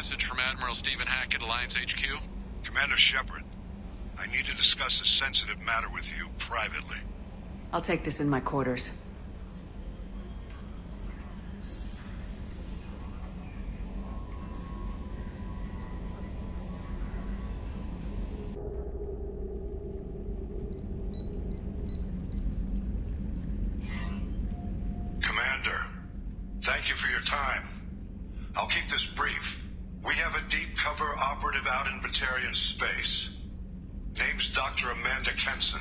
message from Admiral Stephen Hack at Alliance HQ? Commander Shepard, I need to discuss a sensitive matter with you privately. I'll take this in my quarters. Commander, thank you for your time. I'll keep this brief. We have a deep cover operative out in Batarian space. Name's Dr. Amanda Kenson.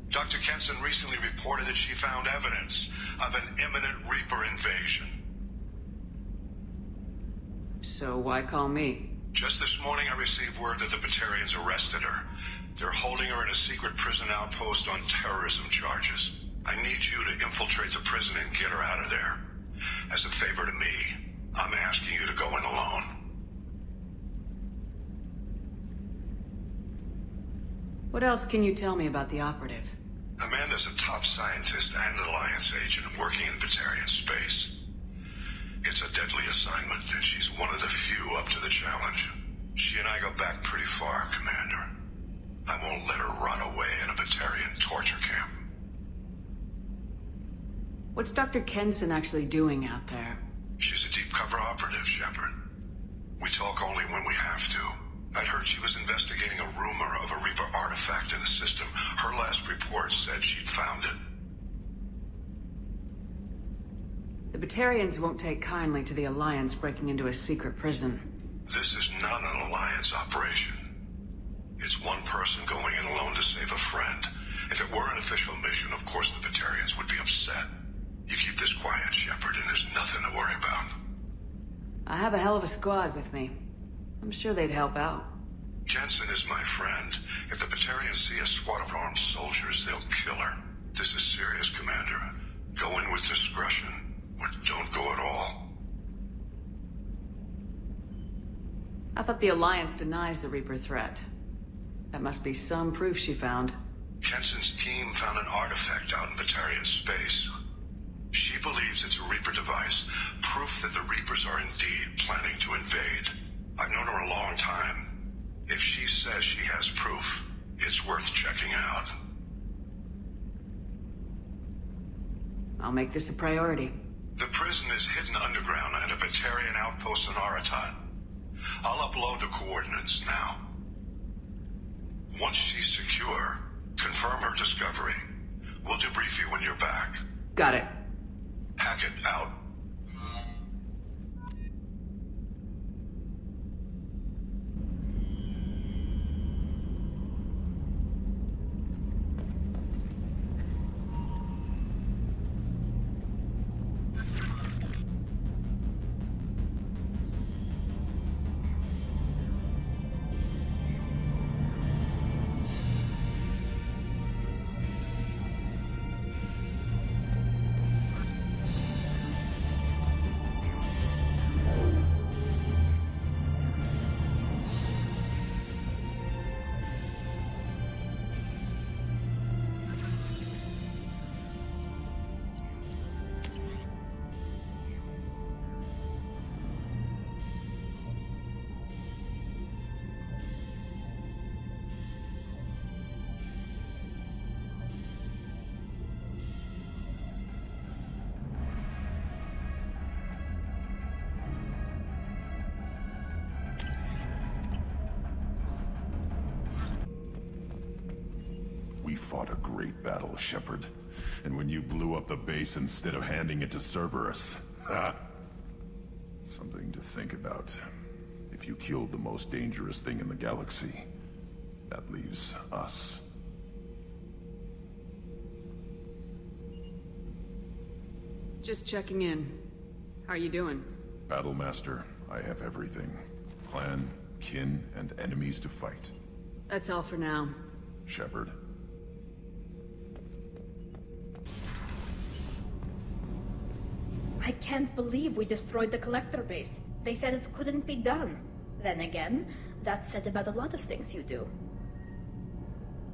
Dr. Kenson recently reported that she found evidence of an imminent Reaper invasion. So why call me? Just this morning I received word that the Batarians arrested her. They're holding her in a secret prison outpost on terrorism charges. I need you to infiltrate the prison and get her out of there. As a favor to me, I'm asking you to go in alone. What else can you tell me about the operative? Amanda's a top scientist and Alliance agent working in Batarian space. It's a deadly assignment, and she's one of the few up to the challenge. She and I go back pretty far, Commander. I won't let her rot away in a Batarian torture camp. What's Dr. Kenson actually doing out there? She's a deep cover operative, Shepard. We talk only when we have to. I'd heard she was investigating a rumor of a Reaper artifact in the system. Her last report said she'd found it. The Batarians won't take kindly to the Alliance breaking into a secret prison. This is not an Alliance operation. It's one person going in alone to save a friend. If it were an official mission, of course the Batarians would be upset. You keep this quiet, Shepard, and there's nothing to worry about. I have a hell of a squad with me. I'm sure they'd help out. Jensen is my friend. If the Batarians see a squad of armed soldiers, they'll kill her. This is serious, Commander. Go in with discretion, or don't go at all. I thought the Alliance denies the Reaper threat. That must be some proof she found. Kenson's team found an artifact out in Batarian space. She believes it's a Reaper device, proof that the Reapers are indeed planning to invade. I've known her a long time. If she says she has proof, it's worth checking out. I'll make this a priority. The prison is hidden underground at a Batarian outpost in Aratat. I'll upload the coordinates now. Once she's secure, confirm her discovery. We'll debrief you when you're back. Got it. Hackett out. We fought a great battle, Shepard. And when you blew up the base instead of handing it to Cerberus... ha! Something to think about. If you killed the most dangerous thing in the galaxy, that leaves us. Just checking in. How are you doing? Battlemaster, I have everything. Clan, kin, and enemies to fight. That's all for now. Shepard. I can't believe we destroyed the collector base. They said it couldn't be done. Then again, that's said about a lot of things you do.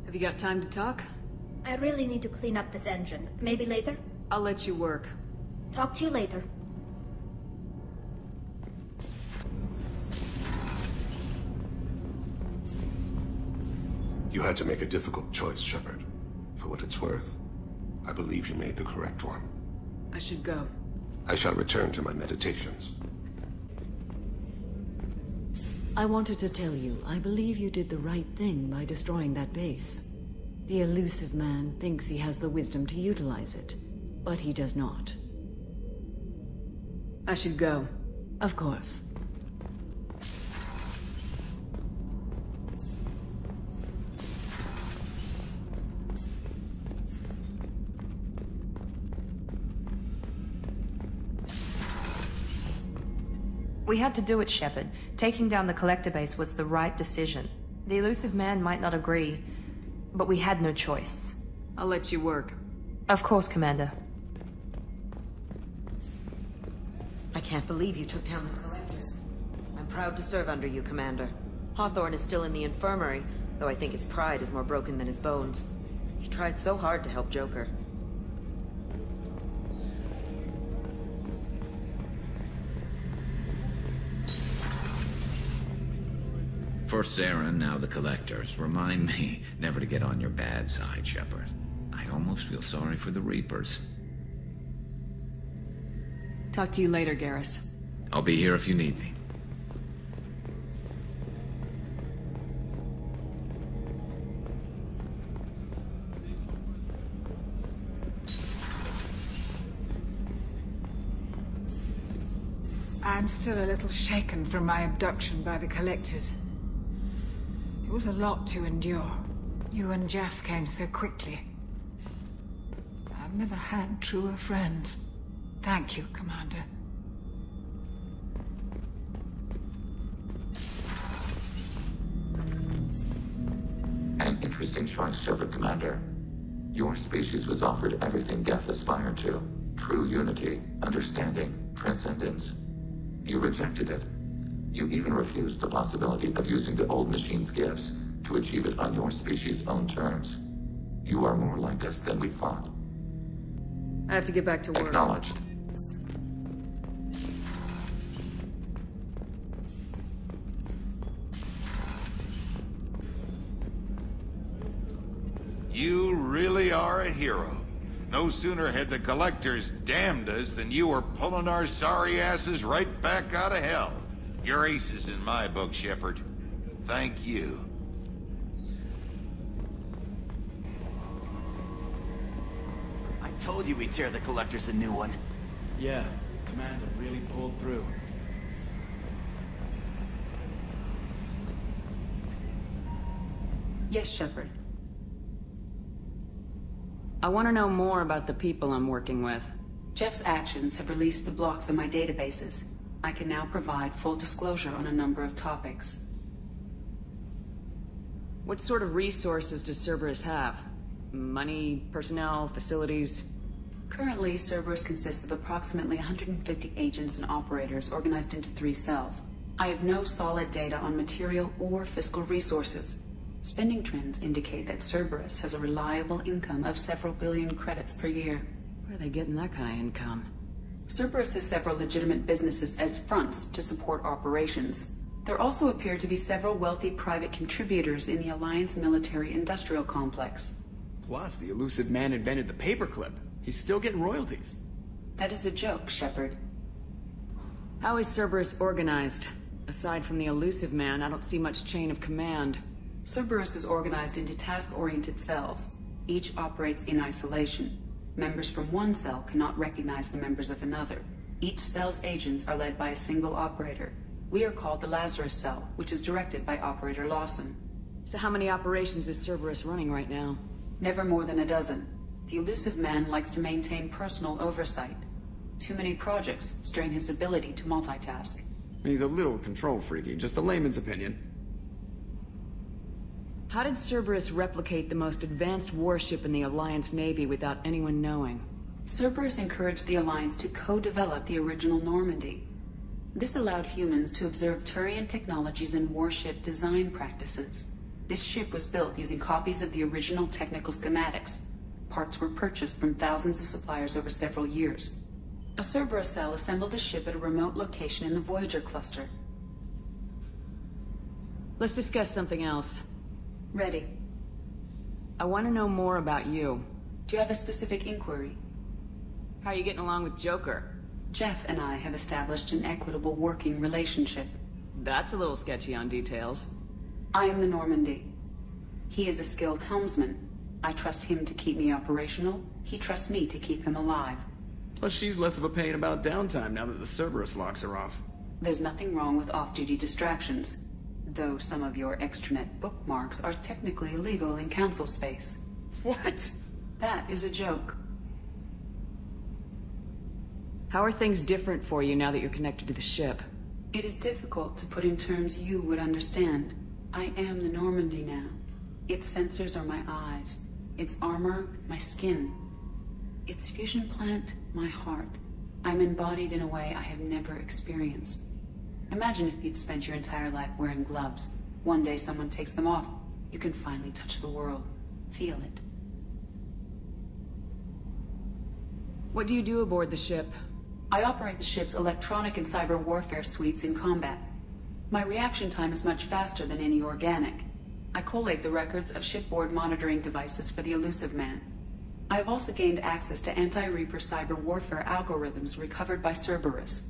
Have you got time to talk? I really need to clean up this engine. Maybe later? I'll let you work. Talk to you later. You had to make a difficult choice, Shepard. For what it's worth, I believe you made the correct one. I should go. I shall return to my meditations. I wanted to tell you, I believe you did the right thing by destroying that base. The elusive man thinks he has the wisdom to utilize it, but he does not. I should go. Of course. We had to do it, Shepard. Taking down the collector base was the right decision. The elusive man might not agree, but we had no choice. I'll let you work. Of course, Commander. I can't believe you took down the collectors. I'm proud to serve under you, Commander. Hawthorne is still in the infirmary, though I think his pride is more broken than his bones. He tried so hard to help Joker. First Saren, now the Collectors. Remind me never to get on your bad side, Shepard. I almost feel sorry for the Reapers. Talk to you later, Garrus. I'll be here if you need me. I'm still a little shaken from my abduction by the Collectors. It was a lot to endure. You and Jeff came so quickly. I've never had truer friends. Thank you, Commander. An interesting choice, Shepard, Commander. Your species was offered everything Geth aspired to. True unity, understanding, transcendence. You rejected it. You even refused the possibility of using the old machine's gifts to achieve it on your species' own terms. You are more like us than we thought. I have to get back to work. Acknowledged. You really are a hero. No sooner had the Collectors damned us than you were pulling our sorry asses right back out of hell. You're aces in my book, Shepard. Thank you. I told you we'd tear the Collectors a new one. Yeah, Commander really pulled through. Yes, Shepard. I want to know more about the people I'm working with. Jeff's actions have released the blocks in my databases. I can now provide full disclosure on a number of topics. What sort of resources does Cerberus have? Money, personnel, facilities? Currently, Cerberus consists of approximately 150 agents and operators organized into 3 cells. I have no solid data on material or fiscal resources. Spending trends indicate that Cerberus has a reliable income of several billion credits per year. Where are they getting that kind of income? Cerberus has several legitimate businesses as fronts to support operations. There also appear to be several wealthy private contributors in the Alliance military-industrial complex. Plus, the elusive man invented the paperclip. He's still getting royalties. That is a joke, Shepard. How is Cerberus organized? Aside from the elusive man, I don't see much chain of command. Cerberus is organized into task-oriented cells. Each operates in isolation. Members from one cell cannot recognize the members of another. Each cell's agents are led by a single operator. We are called the Lazarus Cell, which is directed by Operator Lawson. So how many operations is Cerberus running right now? Never more than a dozen. The elusive man likes to maintain personal oversight. Too many projects strain his ability to multitask. He's a little control freaky, just a layman's opinion. How did Cerberus replicate the most advanced warship in the Alliance Navy without anyone knowing? Cerberus encouraged the Alliance to co-develop the original Normandy. This allowed humans to observe Turian technologies and warship design practices. This ship was built using copies of the original technical schematics. Parts were purchased from thousands of suppliers over several years. A Cerberus cell assembled the ship at a remote location in the Voyager cluster. Let's discuss something else. Ready. I want to know more about you. Do you have a specific inquiry? How are you getting along with Joker? Jeff and I have established an equitable working relationship. That's a little sketchy on details. I am the Normandy. He is a skilled helmsman. I trust him to keep me operational. He trusts me to keep him alive. Plus, she's less of a pain about downtime now that the Cerberus locks are off. There's nothing wrong with off-duty distractions, though some of your extranet bookmarks are technically illegal in council space. What? That is a joke. How are things different for you now that you're connected to the ship? It is difficult to put in terms you would understand. I am the Normandy now. Its sensors are my eyes. Its armor, my skin. Its fusion plant, my heart. I'm embodied in a way I have never experienced. Imagine if you'd spent your entire life wearing gloves. One day someone takes them off. You can finally touch the world. Feel it. What do you do aboard the ship? I operate the ship's electronic and cyber warfare suites in combat. My reaction time is much faster than any organic. I collate the records of shipboard monitoring devices for the Elusive Man. I have also gained access to anti-Reaper cyber warfare algorithms recovered by Cerberus.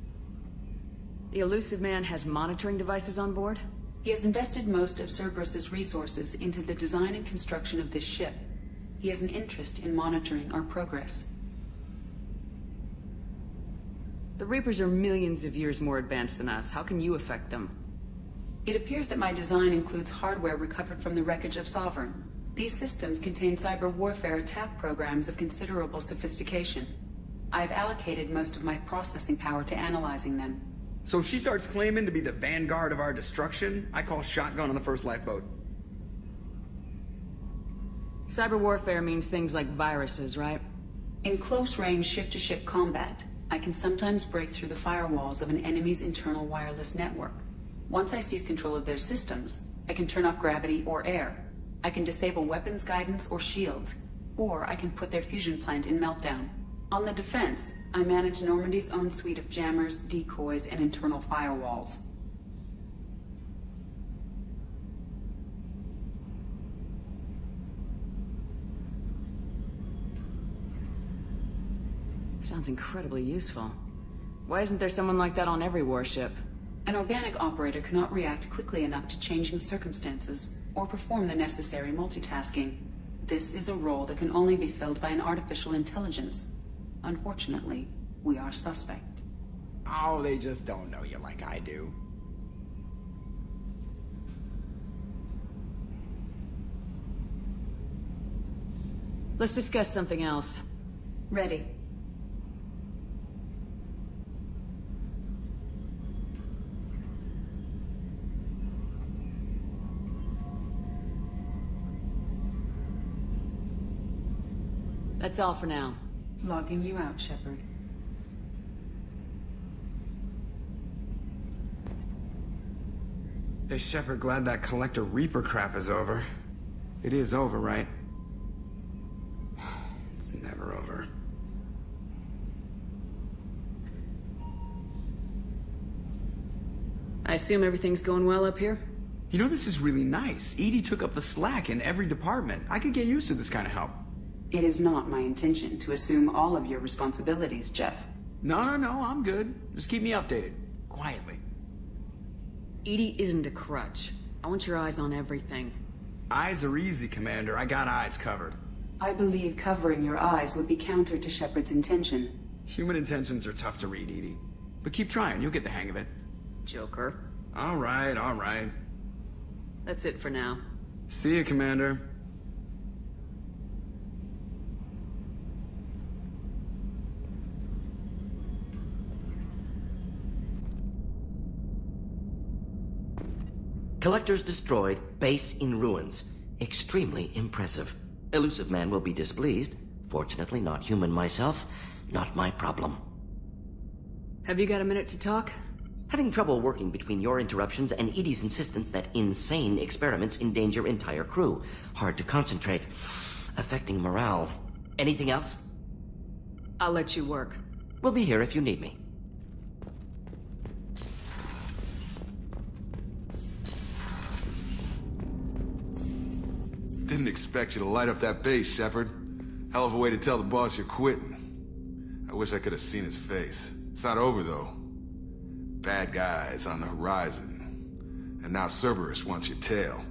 The Elusive Man has monitoring devices on board? He has invested most of Cerberus's resources into the design and construction of this ship. He has an interest in monitoring our progress. The Reapers are millions of years more advanced than us. How can you affect them? It appears that my design includes hardware recovered from the wreckage of Sovereign. These systems contain cyber warfare attack programs of considerable sophistication. I have allocated most of my processing power to analyzing them. So if she starts claiming to be the vanguard of our destruction, I call shotgun on the first lifeboat. Cyber warfare means things like viruses, right? In close-range ship-to-ship combat, I can sometimes break through the firewalls of an enemy's internal wireless network. Once I seize control of their systems, I can turn off gravity or air. I can disable weapons guidance or shields, or I can put their fusion plant in meltdown. On the defense, I manage Normandy's own suite of jammers, decoys, and internal firewalls. Sounds incredibly useful. Why isn't there someone like that on every warship? An organic operator cannot react quickly enough to changing circumstances, or perform the necessary multitasking. This is a role that can only be filled by an artificial intelligence. Unfortunately, we are suspect. Oh, they just don't know you like I do. Let's discuss something else. Ready. That's all for now. Logging you out, Shepard. Hey, Shepard, glad that Collector Reaper crap is over. It is over, right? It's never over. I assume everything's going well up here? You know, this is really nice. EDI took up the slack in every department. I could get used to this kind of help. It is not my intention to assume all of your responsibilities, Jeff. No, I'm good. Just keep me updated. Quietly. EDI isn't a crutch. I want your eyes on everything. Eyes are easy, Commander. I got eyes covered. I believe covering your eyes would be counter to Shepard's intention. Human intentions are tough to read, EDI. But keep trying. You'll get the hang of it. Joker. All right. That's it for now. See you, Commander. Collectors destroyed, base in ruins. Extremely impressive. Elusive Man will be displeased. Fortunately, not human myself. Not my problem. Have you got a minute to talk? Having trouble working between your interruptions and EDI's insistence that insane experiments endanger entire crew. Hard to concentrate. Affecting morale. Anything else? I'll let you work. We'll be here if you need me. Didn't expect you to light up that base, Shepard. Hell of a way to tell the boss you're quitting. I wish I could have seen his face. It's not over, though. Bad guys on the horizon. And now Cerberus wants your tail.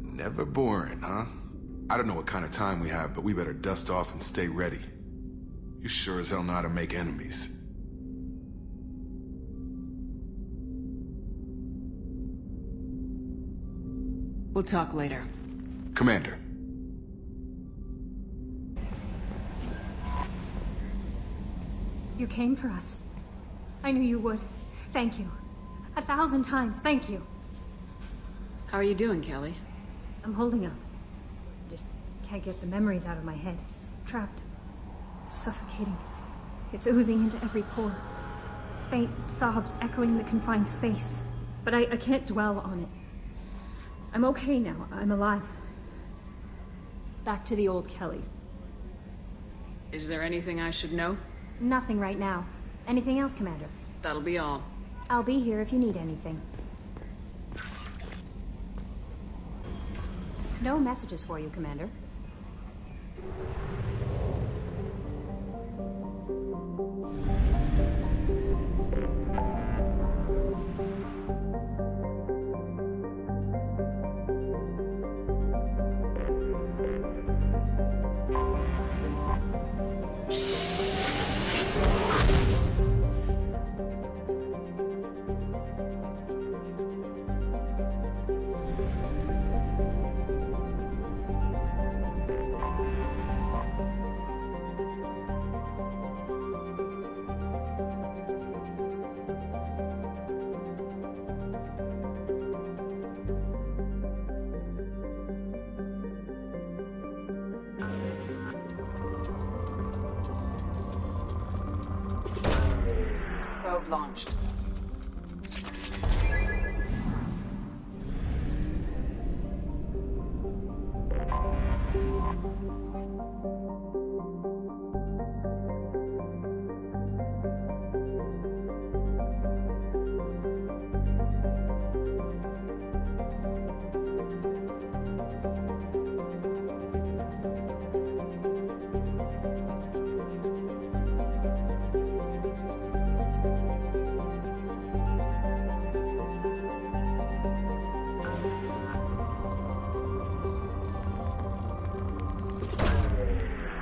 Never boring, huh? I don't know what kind of time we have, but we better dust off and stay ready. You sure as hell know how to make enemies. We'll talk later. Commander. You came for us. I knew you would. Thank you. 1,000 times, thank you. How are you doing, Kelly? I'm holding up. I just can't get the memories out of my head. Trapped. Suffocating. It's oozing into every pore. Faint sobs echoing the confined space. But I can't dwell on it. I'm okay now. I'm alive. Back to the old Kelly. Is there anything I should know? Nothing right now. Anything else, Commander? That'll be all. I'll be here if you need anything. No messages for you, Commander. Probe launched.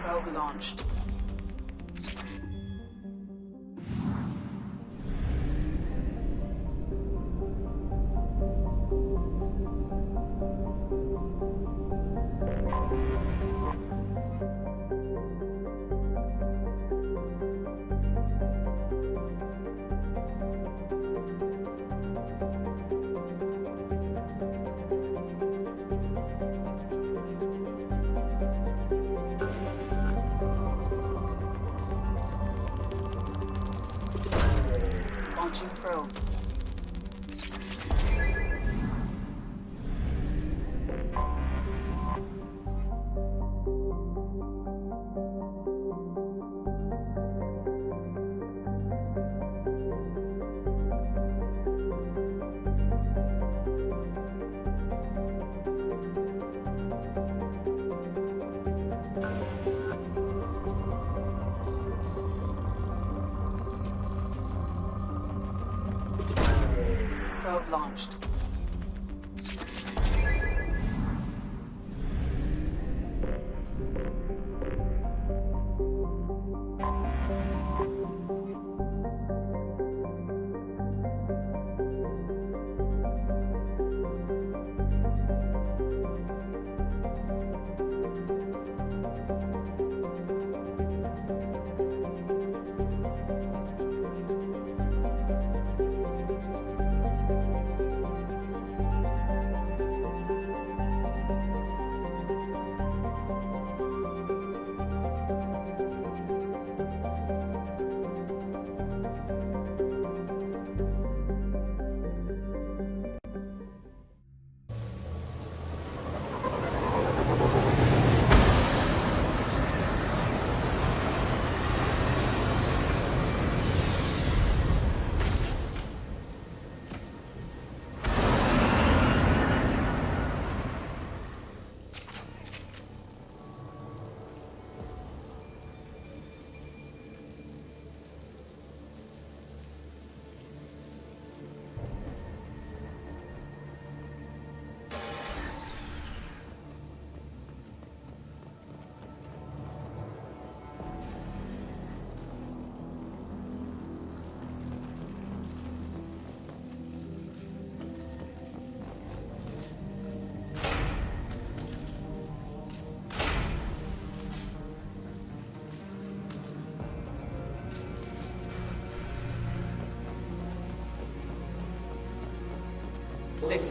Probe launched. Launching probe. Probe launched.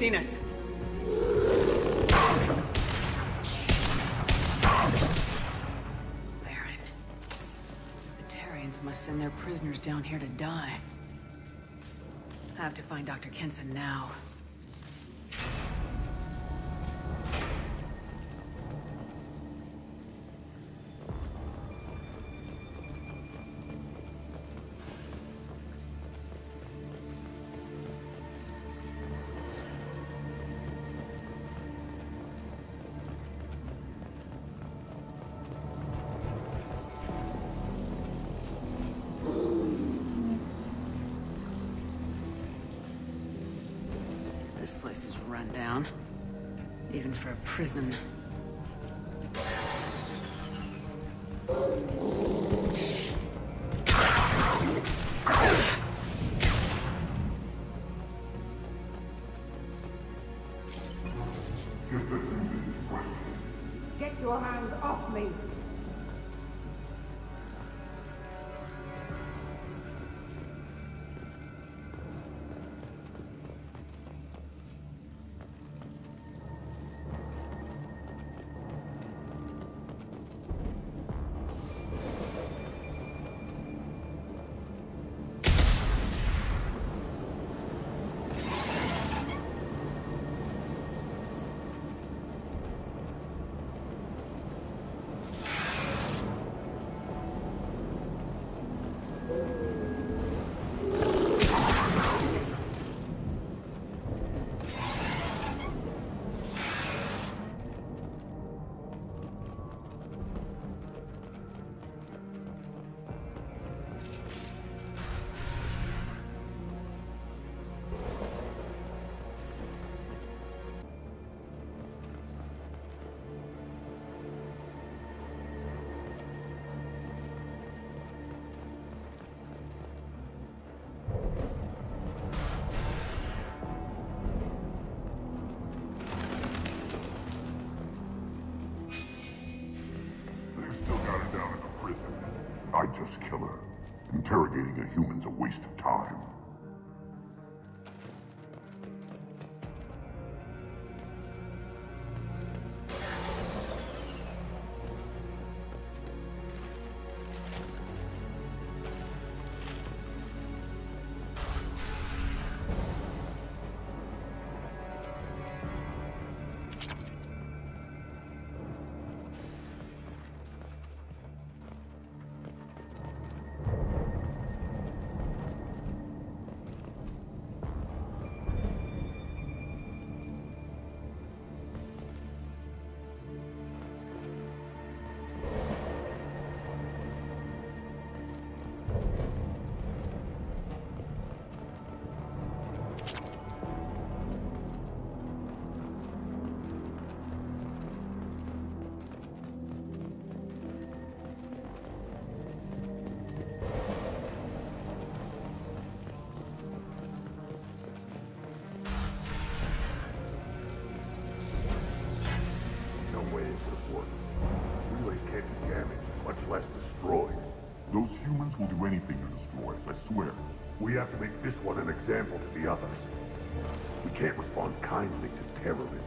seen us. Baron. Batarians must send their prisoners down here to die. I have to find Dr. Kenson now. This place is run down, even for a prison. Get your hands off me! I just kill her. Interrogating a human's a waste of time. Those humans will do anything to destroy us, I swear. We have to make this one an example to the others. We can't respond kindly to terrorists.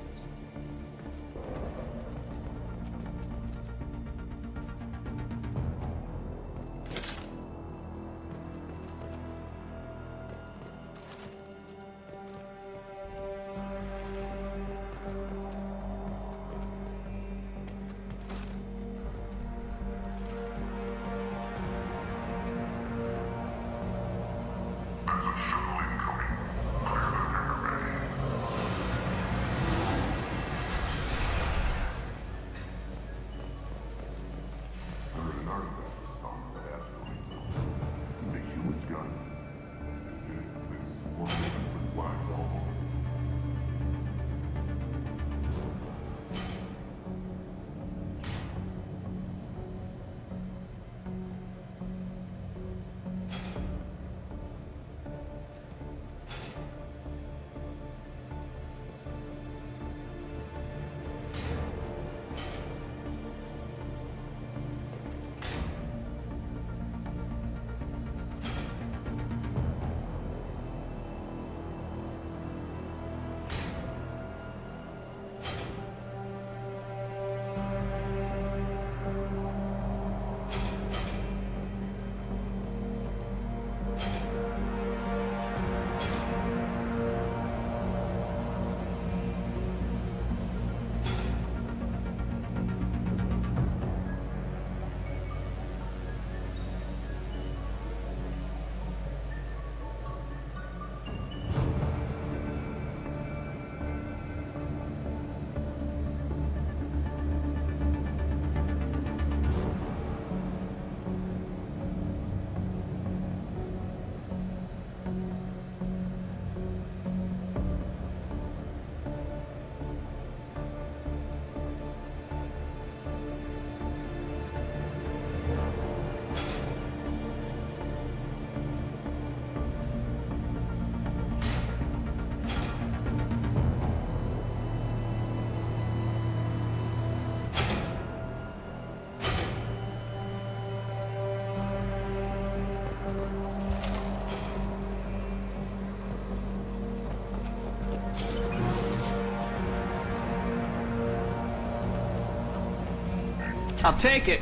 I'll take it.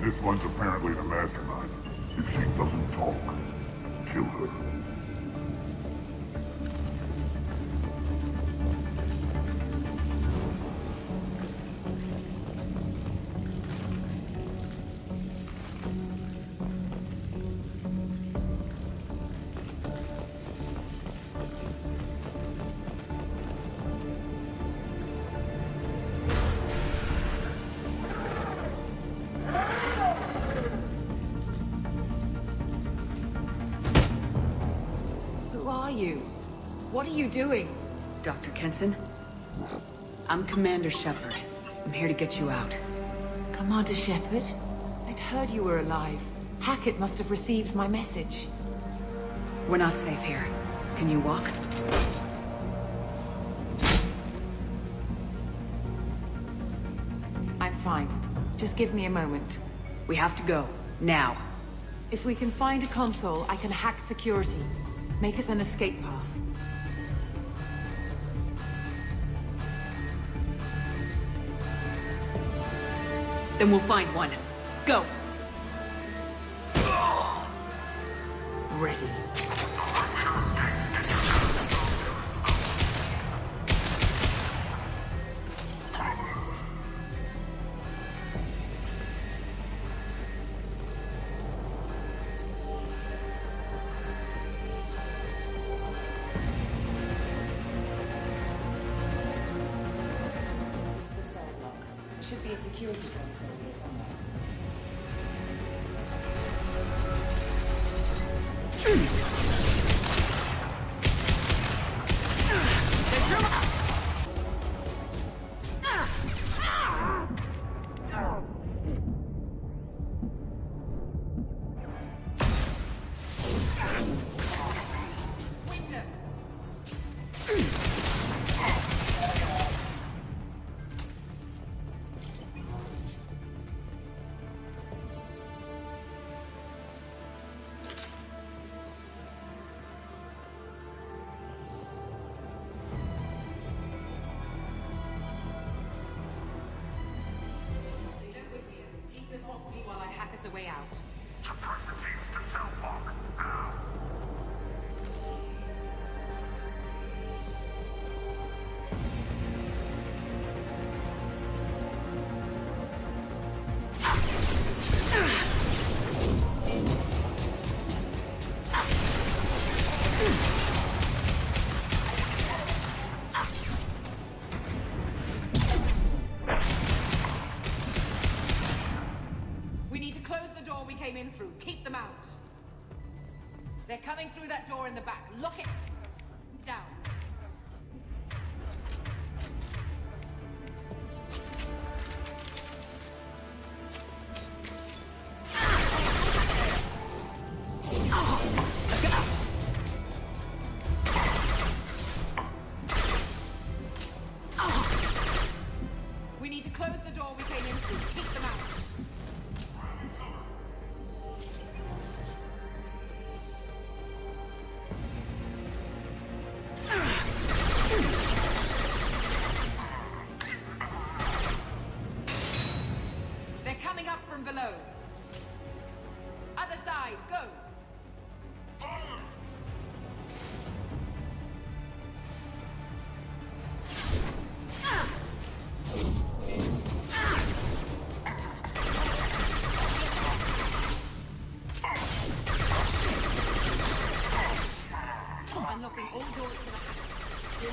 This one's apparently the mastermind. If she doesn't talk, kill her. What are you doing? Dr. Kenson? I'm Commander Shepard. I'm here to get you out. Commander Shepard? I'd heard you were alive. Hackett must have received my message. We're not safe here. Can you walk? I'm fine. Just give me a moment. We have to go. Now. If we can find a console, I can hack security. Make us an escape path. Then we'll find one. Go! Ready. Should be a security console here somewhere. A way out. Suppress the teams to Sahrabarik now. Came in through. Keep them out. They're coming through that door in the back. Lock it down. We need to close the door we came in through. Keep them out.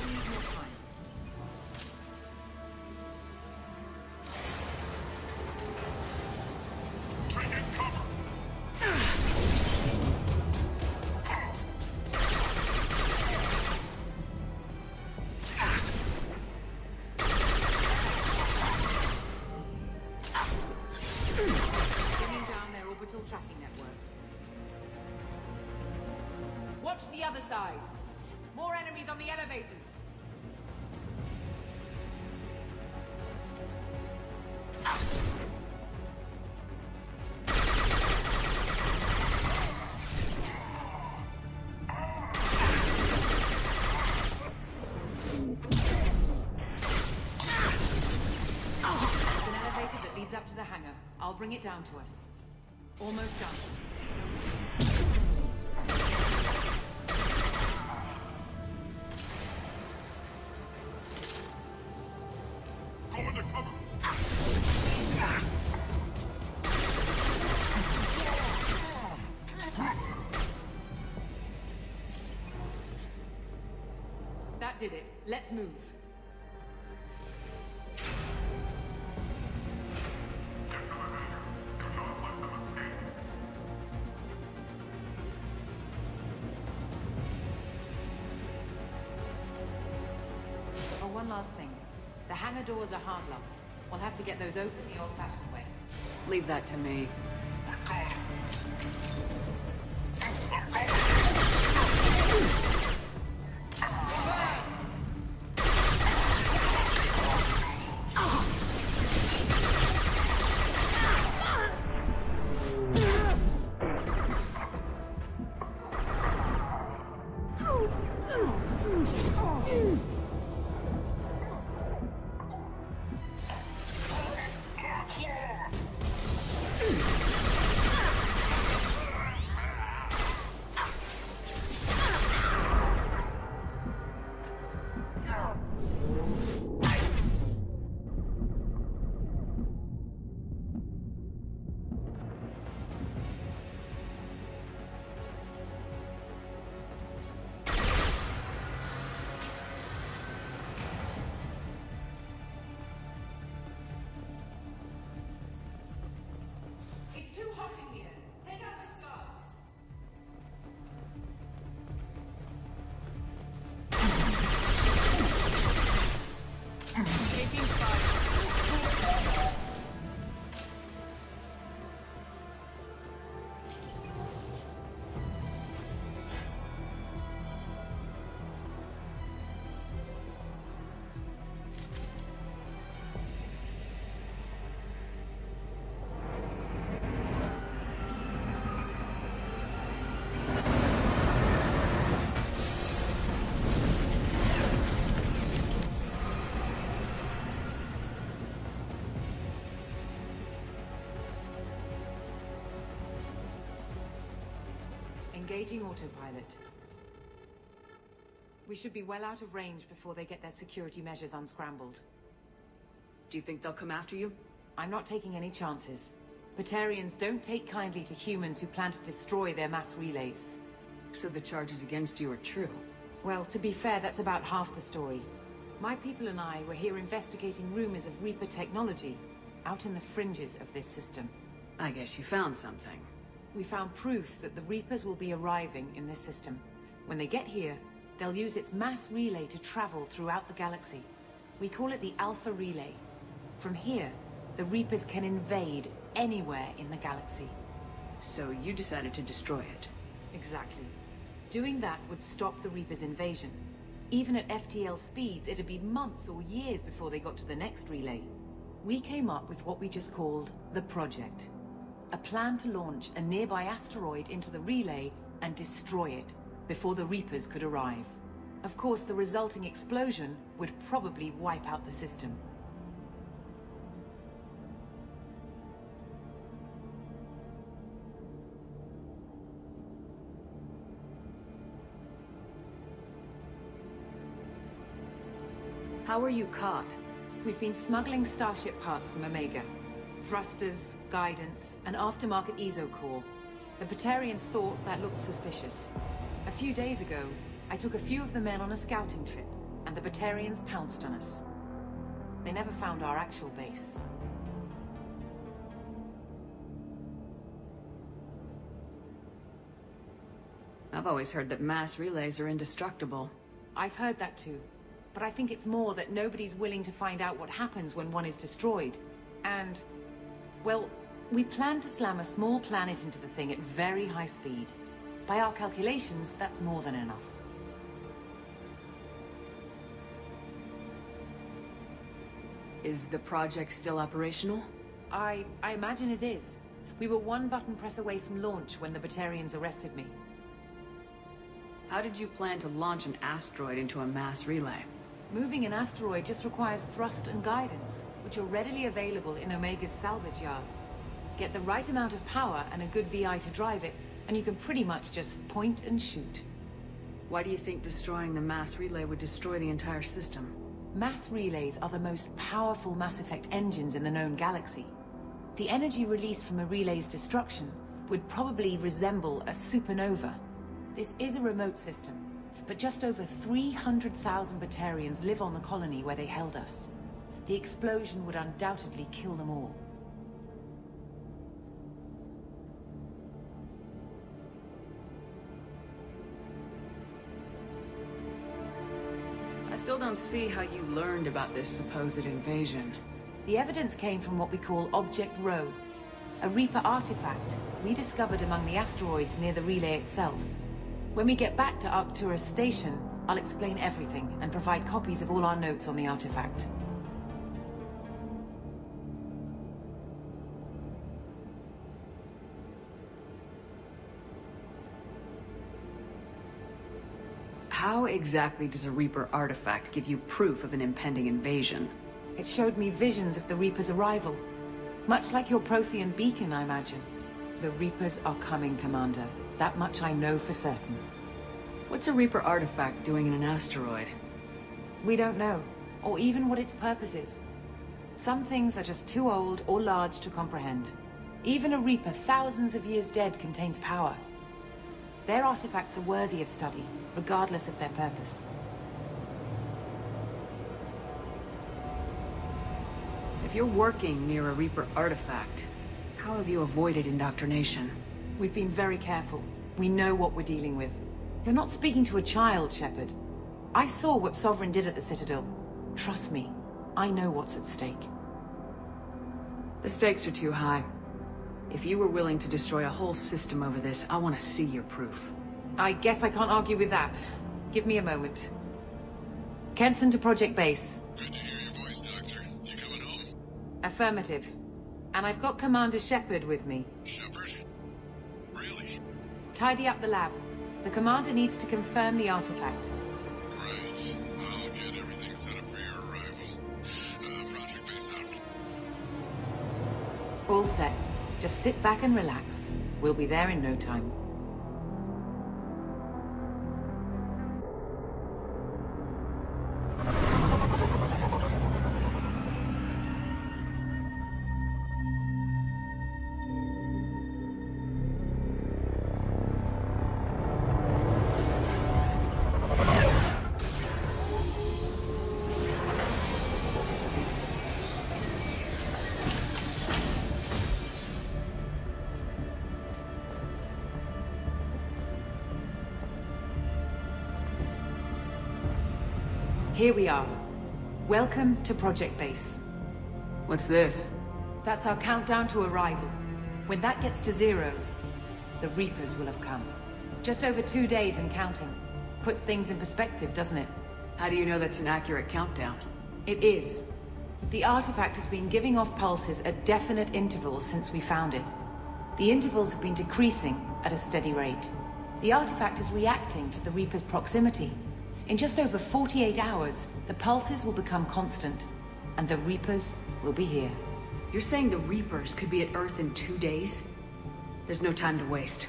We'll need more time. Tracking network. Watch the other side. More enemies on the elevators. There's an elevator that leads up to the hangar. I'll bring it down to us. Almost done. Go into cover! That did it. Let's move. One last thing. The hangar doors are hard-locked. We'll have to get those open the old-fashioned way. Leave that to me. Engaging autopilot. We should be well out of range before they get their security measures unscrambled. Do you think they'll come after you? I'm not taking any chances. Batarians don't take kindly to humans who plan to destroy their mass relays. So the charges against you are true? Well, to be fair, that's about half the story. My people and I were here investigating rumors of Reaper technology, out in the fringes of this system. I guess you found something. We found proof that the Reapers will be arriving in this system. When they get here, they'll use its mass relay to travel throughout the galaxy. We call it the Alpha Relay. From here, the Reapers can invade anywhere in the galaxy. So you decided to destroy it? Exactly. Doing that would stop the Reapers' invasion. Even at FTL speeds, it'd be months or years before they got to the next relay. We came up with what we just called the Project. A plan to launch a nearby asteroid into the relay and destroy it before the Reapers could arrive. Of course, the resulting explosion would probably wipe out the system. How were you caught? We've been smuggling Starship parts from Omega. Thrusters, guidance, and aftermarket ESO core. The Batarians thought that looked suspicious. A few days ago, I took a few of the men on a scouting trip, and the Batarians pounced on us. They never found our actual base. I've always heard that mass relays are indestructible. I've heard that too. But I think it's more that nobody's willing to find out what happens when one is destroyed. And, well, we plan to slam a small planet into the thing at very high speed. By our calculations, that's more than enough. Is the project still operational? I imagine it is. We were one button press away from launch when the Batarians arrested me. How did you plan to launch an asteroid into a mass relay? Moving an asteroid just requires thrust and guidance, which are readily available in Omega's salvage yards. Get the right amount of power and a good VI to drive it, and you can pretty much just point and shoot. Why do you think destroying the mass relay would destroy the entire system? Mass relays are the most powerful Mass Effect engines in the known galaxy. The energy released from a relay's destruction would probably resemble a supernova. This is a remote system, but just over 300,000 Batarians live on the colony where they held us. The explosion would undoubtedly kill them all. I still don't see how you learned about this supposed invasion. The evidence came from what we call Object Rho, a Reaper artifact we discovered among the asteroids near the relay itself. When we get back to Arcturus Station, I'll explain everything and provide copies of all our notes on the artifact. How exactly does a Reaper artifact give you proof of an impending invasion? It showed me visions of the Reaper's arrival. Much like your Prothean beacon, I imagine. The Reapers are coming, Commander. That much I know for certain. What's a Reaper artifact doing in an asteroid? We don't know, or even what its purpose is. Some things are just too old or large to comprehend. Even a Reaper thousands of years dead contains power. Their artifacts are worthy of study, regardless of their purpose. If you're working near a Reaper artifact, how have you avoided indoctrination? We've been very careful. We know what we're dealing with. You're not speaking to a child, Shepard. I saw what Sovereign did at the Citadel. Trust me, I know what's at stake. The stakes are too high. If you were willing to destroy a whole system over this, I want to see your proof. I guess I can't argue with that. Give me a moment. Kenson to Project Base. Good to hear your voice, Doctor. You coming home? Affirmative. And I've got Commander Shepard with me. Shepard? Really? Tidy up the lab. The Commander needs to confirm the artifact. Right. I'll get everything set up for your arrival. Project Base out. All set. Just sit back and relax. We'll be there in no time. Here we are. Welcome to Project Base. What's this? That's our countdown to arrival. When that gets to 0, the Reapers will have come. Just over 2 days and counting. Puts things in perspective, doesn't it? How do you know that's an accurate countdown? It is. The artifact has been giving off pulses at definite intervals since we found it. The intervals have been decreasing at a steady rate. The artifact is reacting to the Reaper's proximity. In just over 48 hours, the pulses will become constant, and the Reapers will be here. You're saying the Reapers could be at Earth in 2 days? There's no time to waste.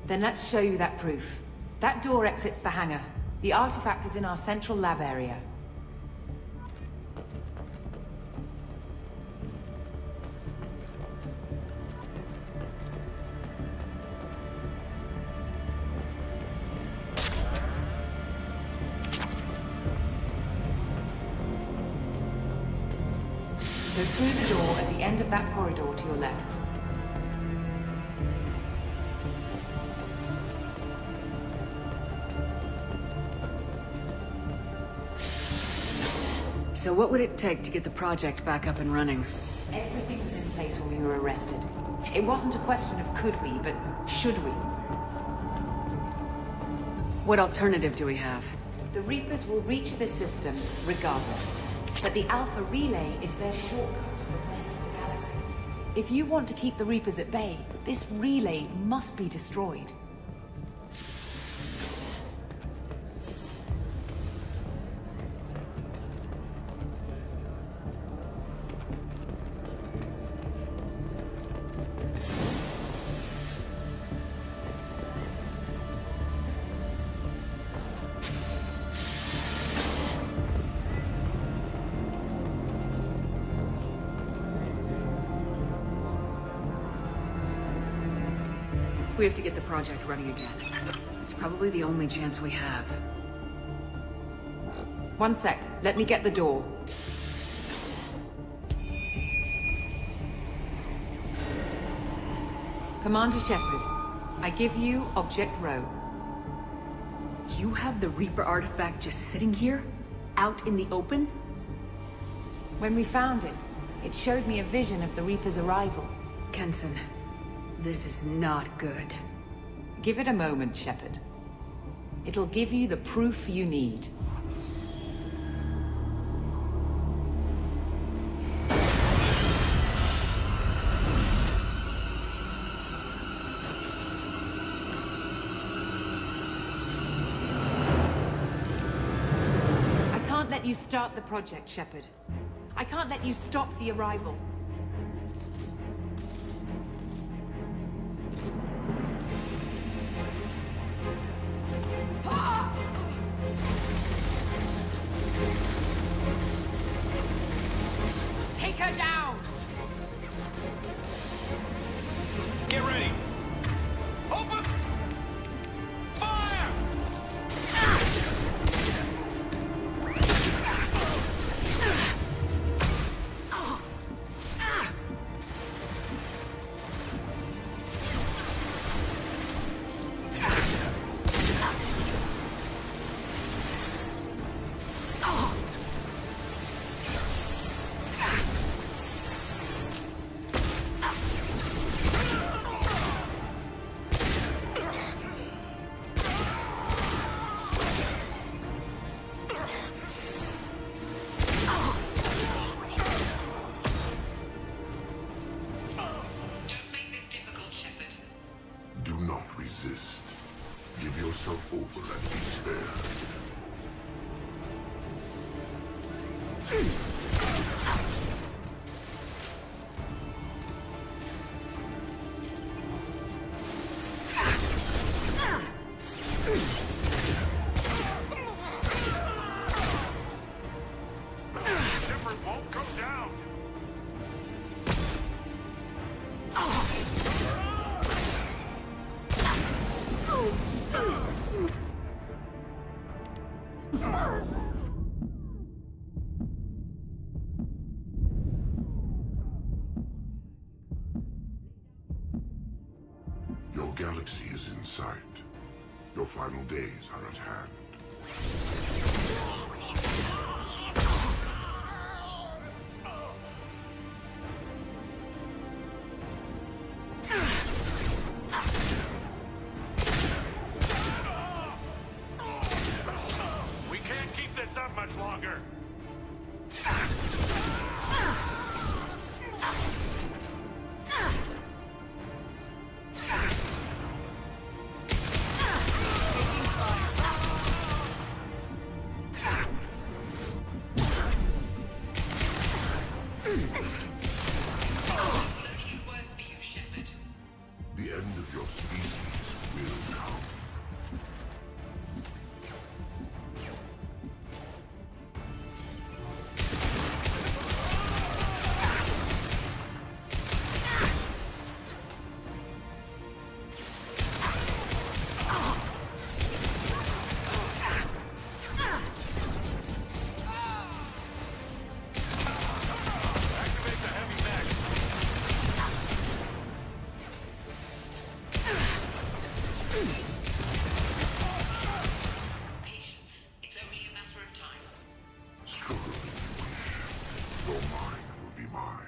Then let's show you that proof. That door exits the hangar. The artifact is in our central lab area. So through the door at the end of that corridor to your left. So what would it take to get the project back up and running? Everything was in place when we were arrested. It wasn't a question of could we, but should we. What alternative do we have? The Reapers will reach this system regardless. But the Alpha Relay is their shortcut to the rest of the galaxy. If you want to keep the Reapers at bay, this relay must be destroyed. We have to get the project running again. It's probably the only chance we have. One sec. Let me get the door. Commander Shepard, I give you Object Row. You have the Reaper artifact just sitting here? Out in the open? When we found it, it showed me a vision of the Reaper's arrival. Kenson, this is not good. Give it a moment, Shepard. It'll give you the proof you need. I can't let you start the project, Shepard. I can't let you stop the arrival. Take her down! Get ready! Open! Fire! Your galaxy is in sight. Your final days are at hand. We can't keep this up much longer. The end of your species will come. Activate Patience. It's only a matter of time. Struggle if you wish. Your mind will be mine.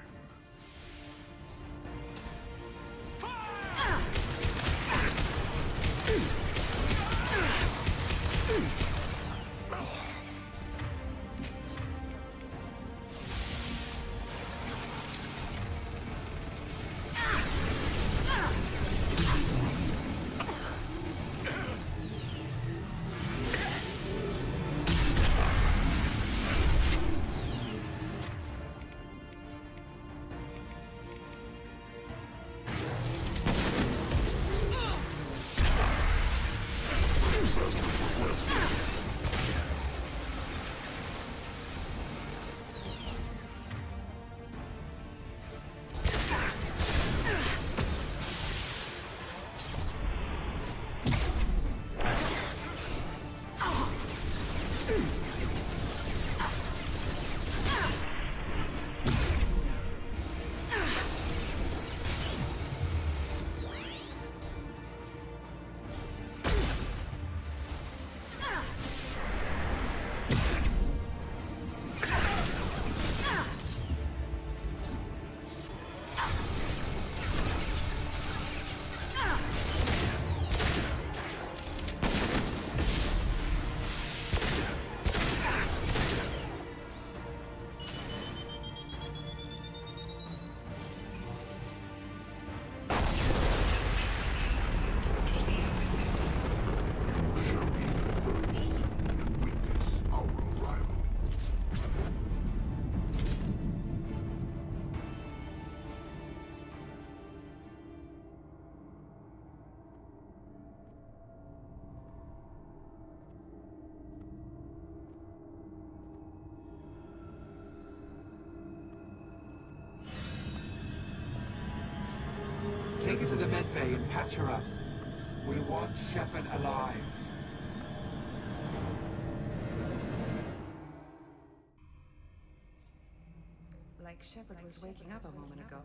Take her to the med bay and patch her up. We want Shepard alive. Like Shepard was waking up a moment ago.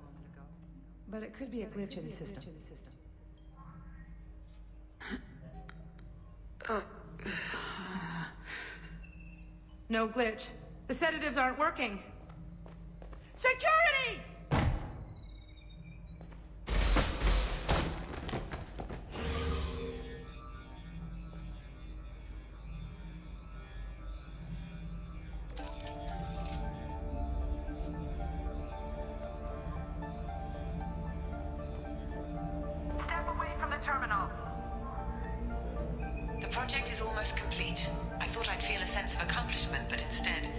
But it could be a glitch in the system. No glitch. The sedatives aren't working. Security! Step away from the terminal. The project is almost complete. I thought I'd feel a sense of accomplishment, but instead,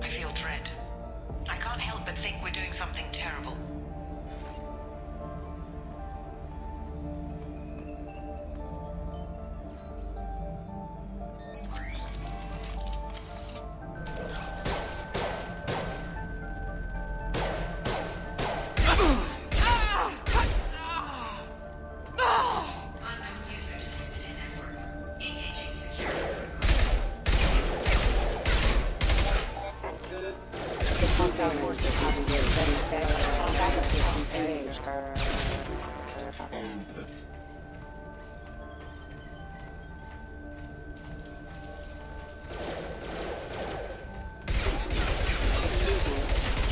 I feel dread. I can't help but think we're doing something terrible.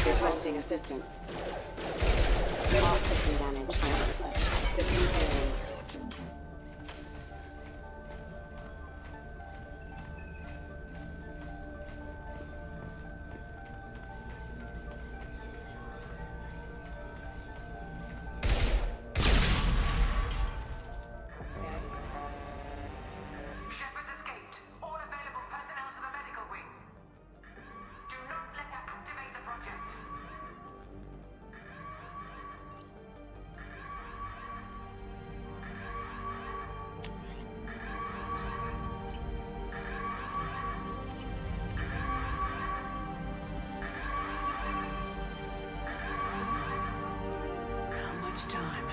Requesting assistance. All system damage. System failing. Shepard's escaped. All available personnel to the medical wing. Do not let her activate the project. Not much time.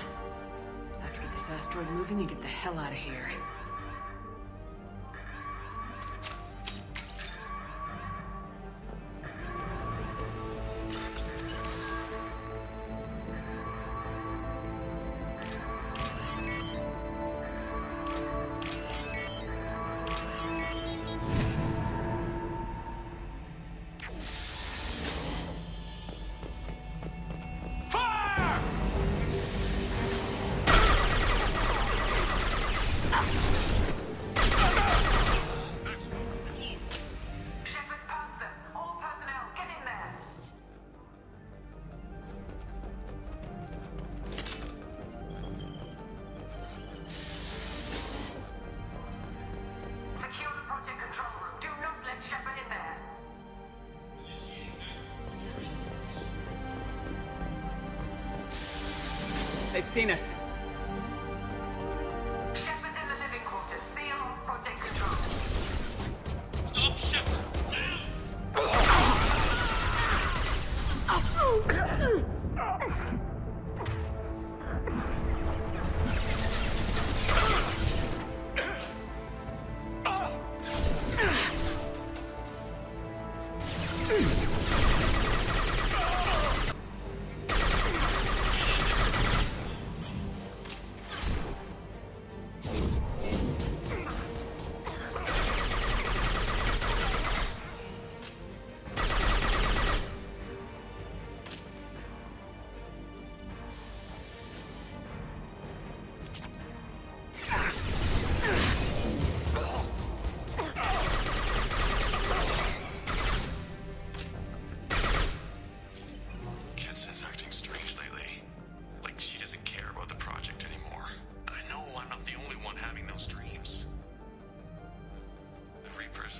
I have to get this asteroid moving and get the hell out of here. Shepard's past them. All personnel, get in there. Secure the project control room. Do not let Shepard in there. They've seen us. Shepard's in the living quarters. Seal off project control. Stop Shepard!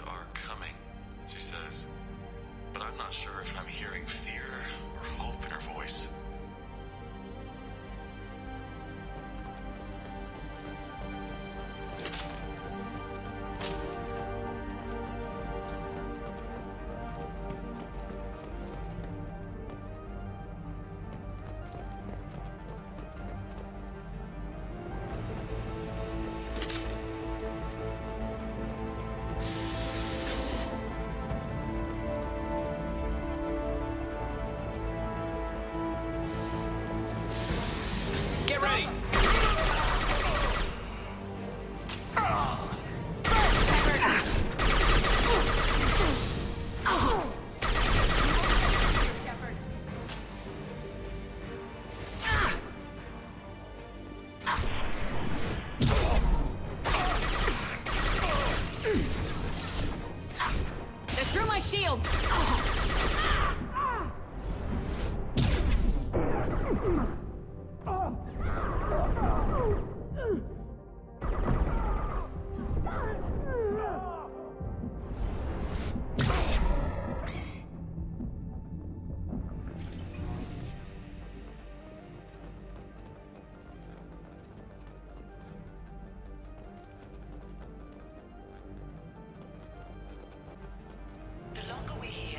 Are coming, she says. But I'm not sure if I'm hearing fear or hope in her voice. Get ready! They're through my shield! The longer we're here,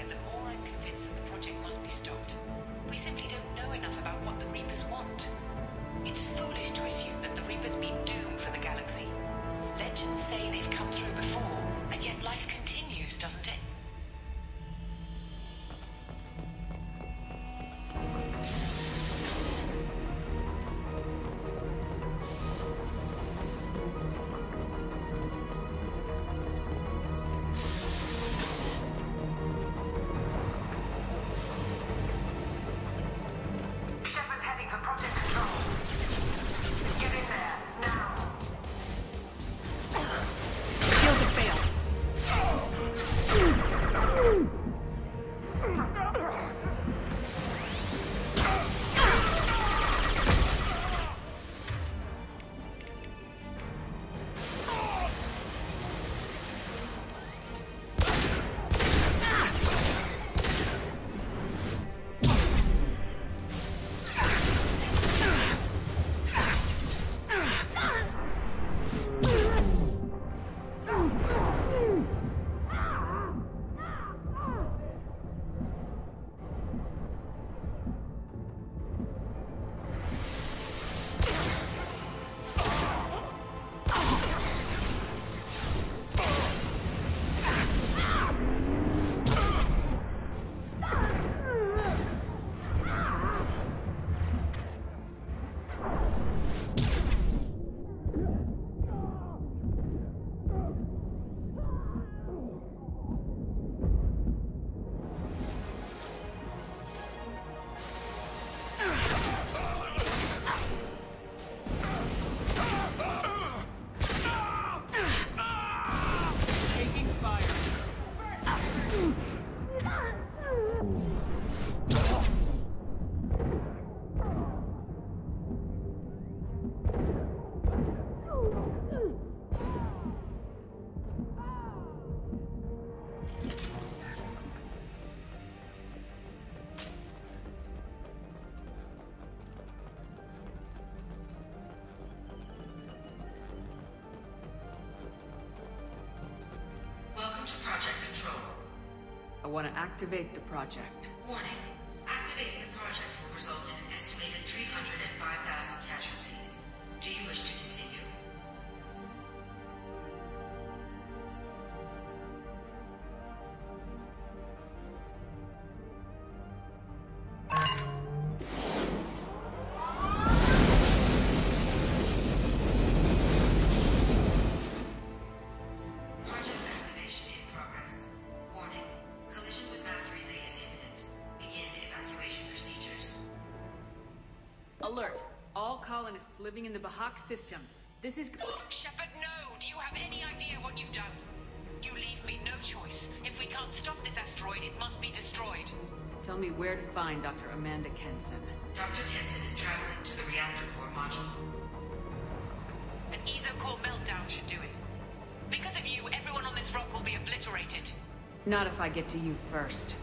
Welcome to Project Control. I want to activate the project. Warning. Activating the project will result in an estimated 305,000 casualties. Do you wish to continue? Alert! All colonists living in the Bahak system. This is... Shepard, no! Do you have any idea what you've done? You leave me no choice. If we can't stop this asteroid, it must be destroyed. Tell me where to find Dr. Amanda Kenson. Dr. Kenson is traveling to the reactor core module. An ESO-core meltdown should do it. Because of you, everyone on this rock will be obliterated. Not if I get to you first.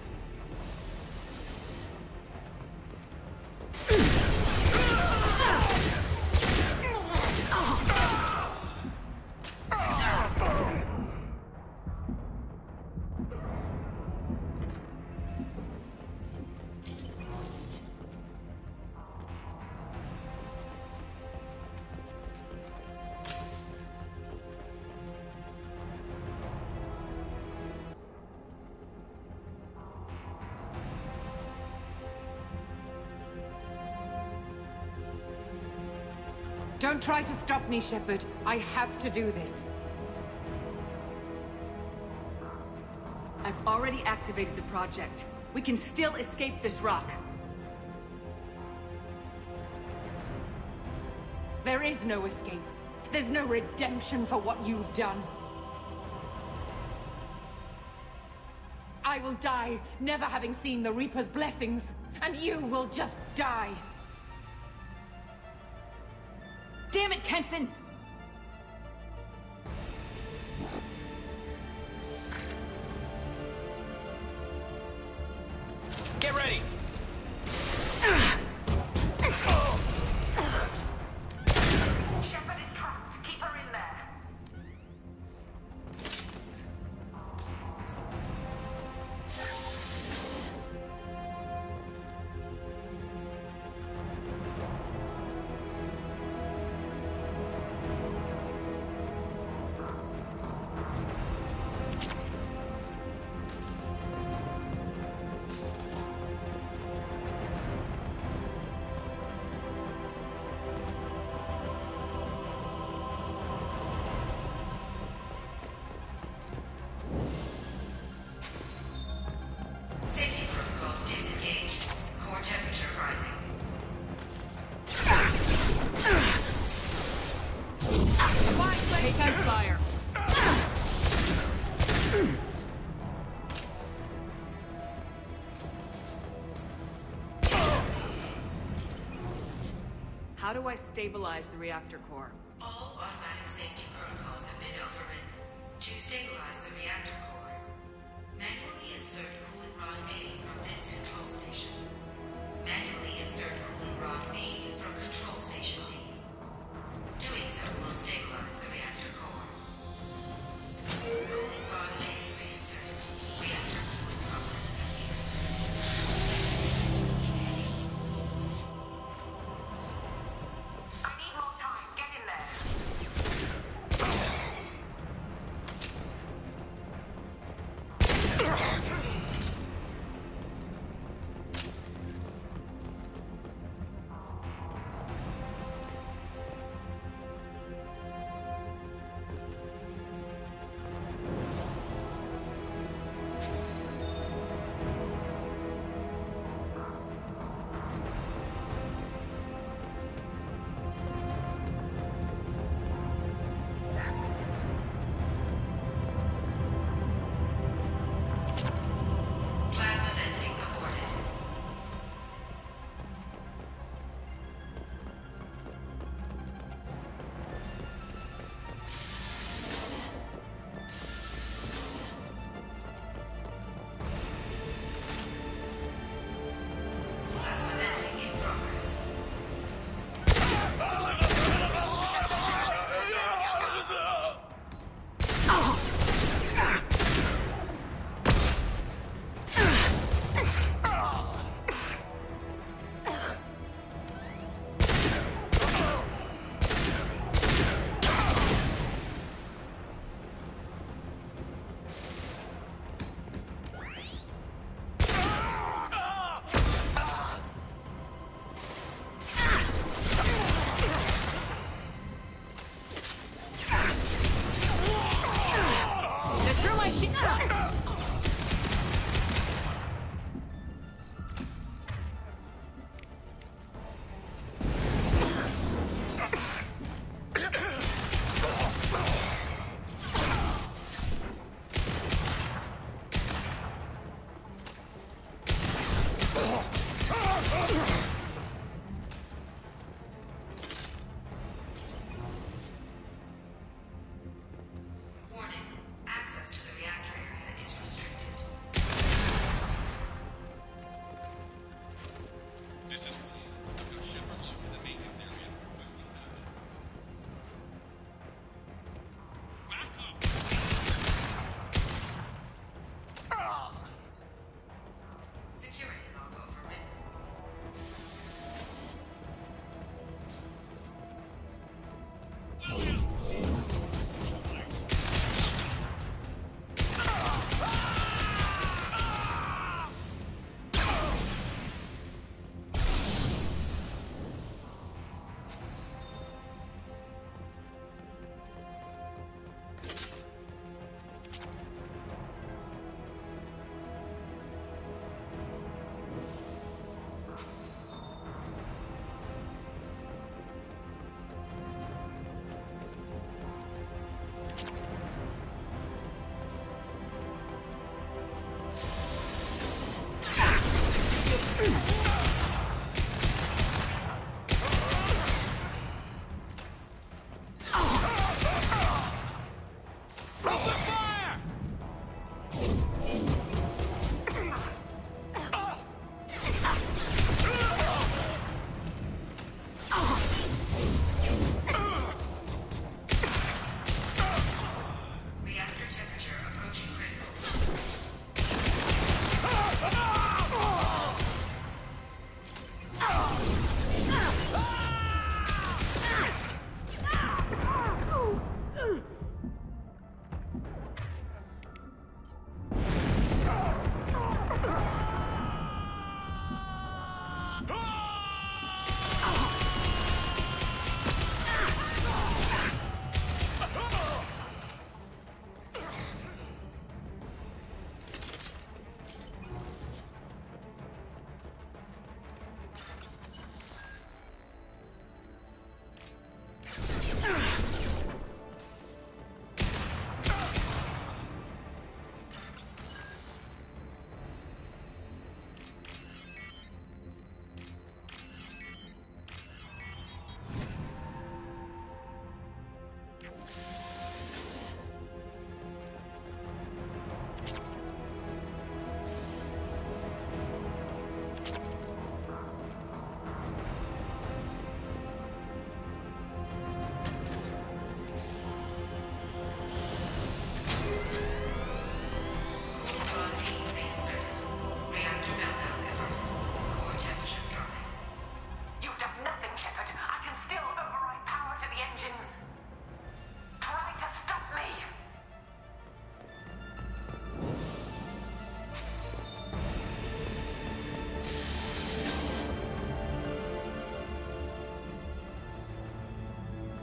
Don't try to stop me, Shepard. I have to do this. I've already activated the project. We can still escape this rock. There is no escape. There's no redemption for what you've done. I will die, never having seen the Reaper's blessings, and you will just die. Damn it, Kenson! Get ready! Shepard is trapped. Keep her in there. Safety protocols disengaged. Core temperature rising. Take out fire. How do I stabilize the reactor core? All automatic safety protocols have been overridden. To stabilize the reactor core, manually insert cooling rod A from this control station. Manually insert cooling rod B from control station B. Doing so will stabilize the reactor core. Cooling rod A reinserted. Reactor cooling process has begun. I need more time. Get in there.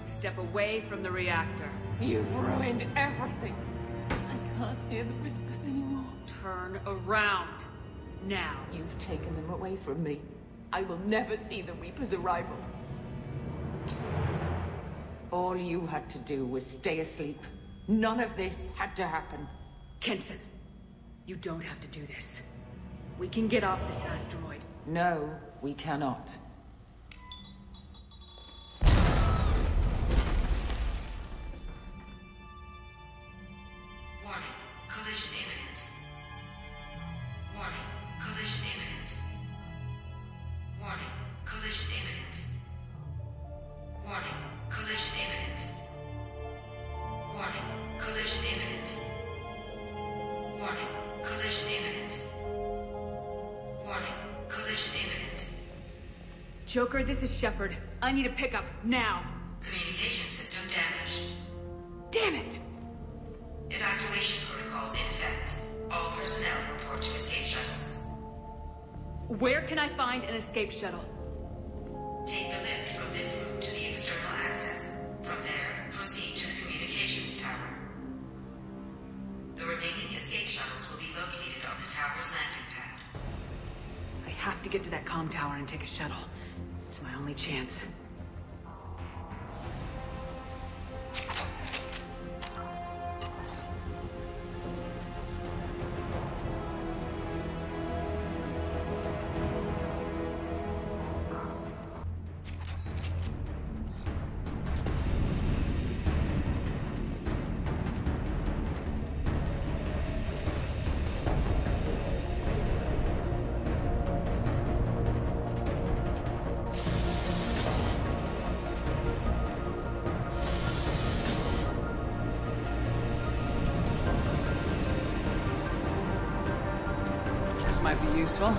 Step away from the reactor. You've ruined everything. I can't hear the whispers anymore. Turn around. Now. You've taken them away from me. I will never see the Reaper's arrival. All you had to do was stay asleep. None of this had to happen. Kenton, you don't have to do this. We can get off this asteroid. No, we cannot. Warning, collision imminent. Warning, collision imminent. Warning, collision imminent. Warning, collision imminent. Warning, collision imminent. Warning, collision imminent. Warning, collision imminent. Joker, this is Shepard. I need a pickup, now. Communication system damaged. Damn it! Evacuation protocols in effect. All personnel report to escape shuttles. Where can I find an escape shuttle? Take the lift from this room to the external access. From there, proceed to the communications tower. The remaining have to get to that comm tower and take a shuttle. It's my only chance. This might be useful.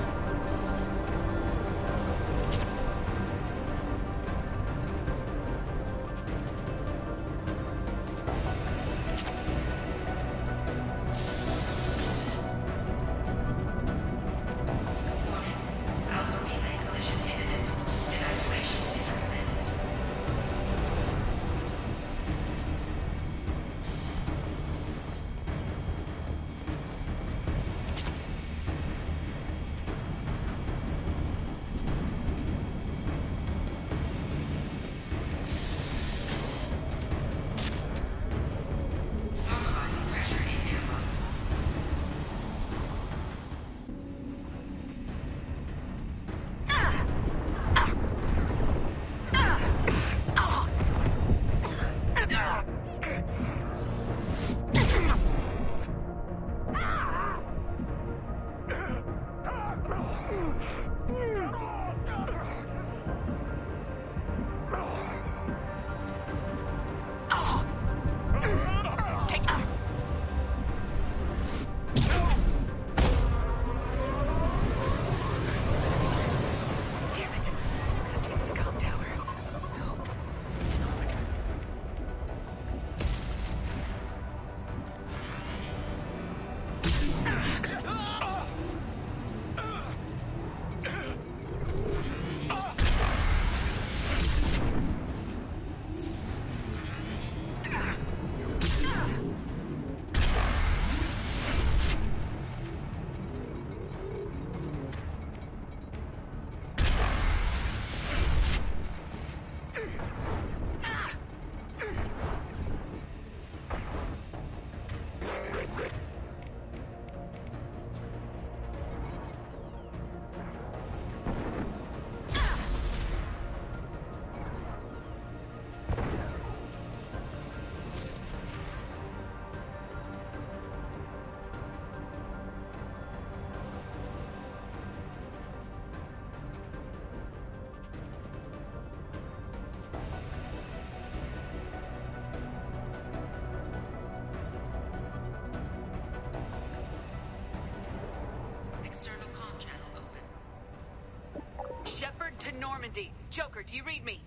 Shepard to Normandy. Joker, do you read me?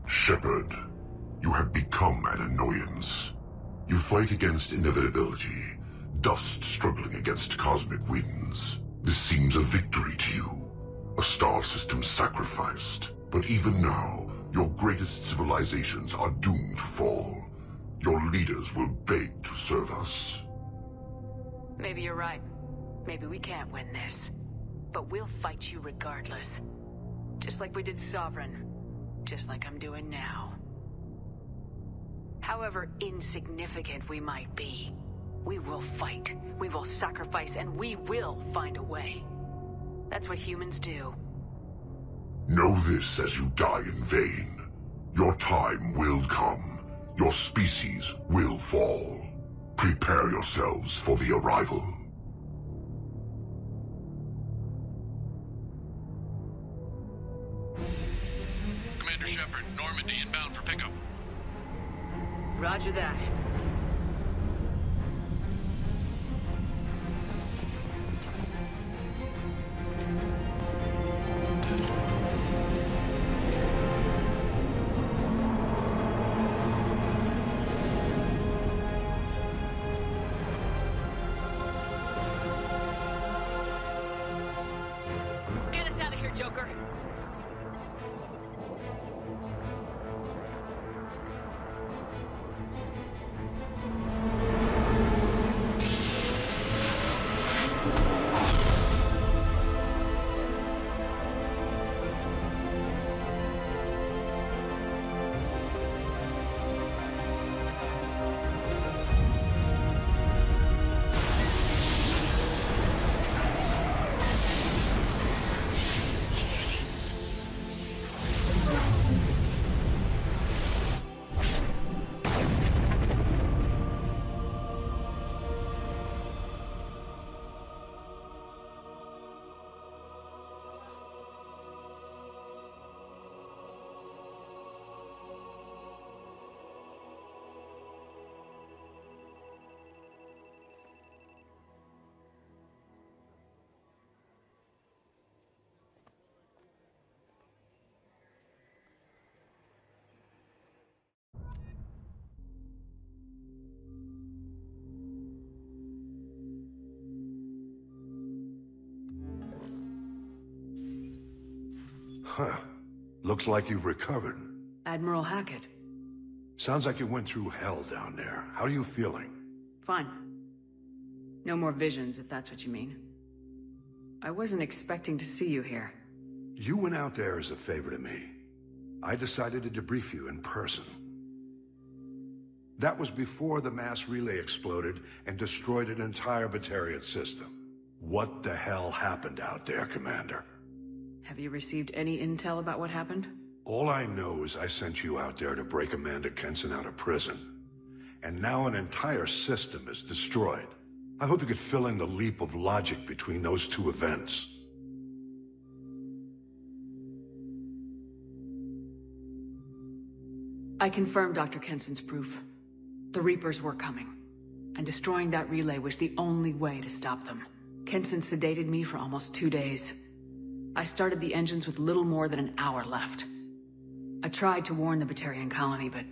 Shepard, you have become an annoyance. You fight against inevitability, dust struggling against cosmic winds. This seems a victory to you, a star system sacrificed. But even now, your greatest civilizations are doomed to fall. Your leaders will beg to serve us. Maybe you're right. Maybe we can't win this. But we'll fight you regardless. Just like we did Sovereign. Just like I'm doing now. However insignificant we might be, we will fight, we will sacrifice, and we will find a way. That's what humans do. Know this as you die in vain. Your time will come. Your species will fall. Prepare yourselves for the arrival. Commander Shepard, Normandy inbound for pickup. Roger that. Get us out of here, Joker. Huh. Looks like you've recovered. Admiral Hackett. Sounds like you went through hell down there. How are you feeling? Fine. No more visions, if that's what you mean. I wasn't expecting to see you here. You went out there as a favor to me. I decided to debrief you in person. That was before the mass relay exploded and destroyed an entire Batarian system. What the hell happened out there, Commander? Have you received any intel about what happened? All I know is I sent you out there to break Amanda Kenson out of prison. And now an entire system is destroyed. I hope you could fill in the leap of logic between those two events. I confirmed Dr. Kenson's proof. The Reapers were coming, and destroying that relay was the only way to stop them. Kenson sedated me for almost 2 days. I started the engines with little more than an hour left. I tried to warn the Batarian colony, but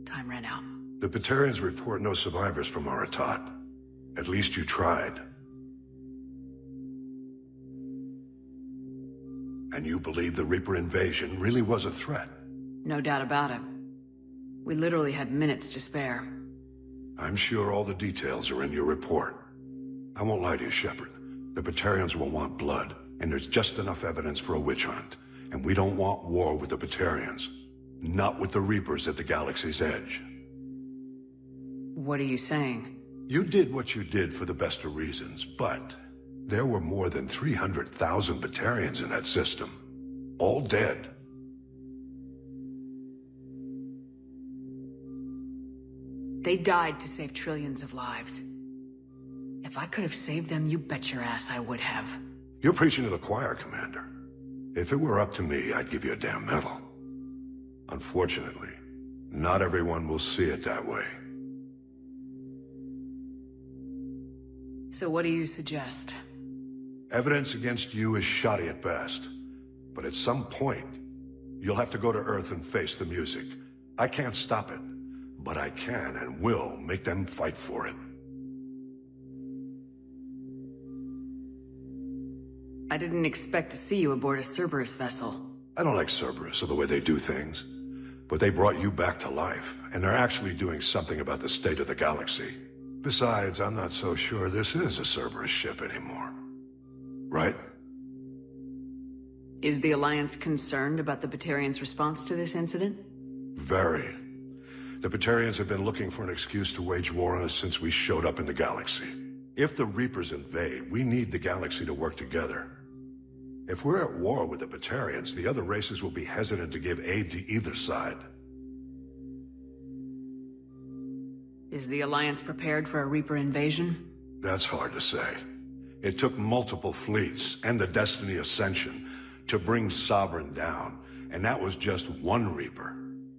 time ran out. The Batarians report no survivors from Aratat. At least you tried. And you believe the Reaper invasion really was a threat? No doubt about it. We literally had minutes to spare. I'm sure all the details are in your report. I won't lie to you, Shepard. The Batarians will want blood, and there's just enough evidence for a witch hunt. And we don't want war with the Batarians. Not with the Reapers at the galaxy's edge. What are you saying? You did what you did for the best of reasons, but there were more than 300,000 Batarians in that system. All dead. They died to save trillions of lives. If I could have saved them, you bet your ass I would have. You're preaching to the choir, Commander. If it were up to me, I'd give you a damn medal. Unfortunately, not everyone will see it that way. So what do you suggest? Evidence against you is shoddy at best. But at some point, you'll have to go to Earth and face the music. I can't stop it, but I can and will make them fight for it. I didn't expect to see you aboard a Cerberus vessel. I don't like Cerberus or the way they do things. But they brought you back to life, and they're actually doing something about the state of the galaxy. Besides, I'm not so sure this is a Cerberus ship anymore. Right? Is the Alliance concerned about the Batarians' response to this incident? Very. The Batarians have been looking for an excuse to wage war on us since we showed up in the galaxy. If the Reapers invade, we need the galaxy to work together. If we're at war with the Batarians, the other races will be hesitant to give aid to either side. Is the Alliance prepared for a Reaper invasion? That's hard to say. It took multiple fleets and the Destiny Ascension to bring Sovereign down, and that was just one Reaper.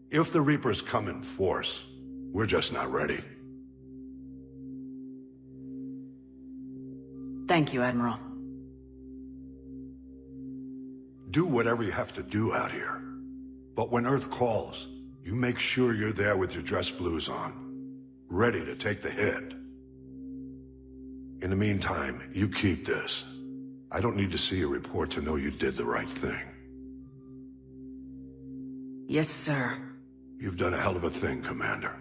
If the Reapers come in force, we're just not ready. Thank you, Admiral. Do whatever you have to do out here. But when Earth calls, you make sure you're there with your dress blues on, ready to take the hit. In the meantime, you keep this. I don't need to see a report to know you did the right thing. Yes, sir. You've done a hell of a thing, Commander.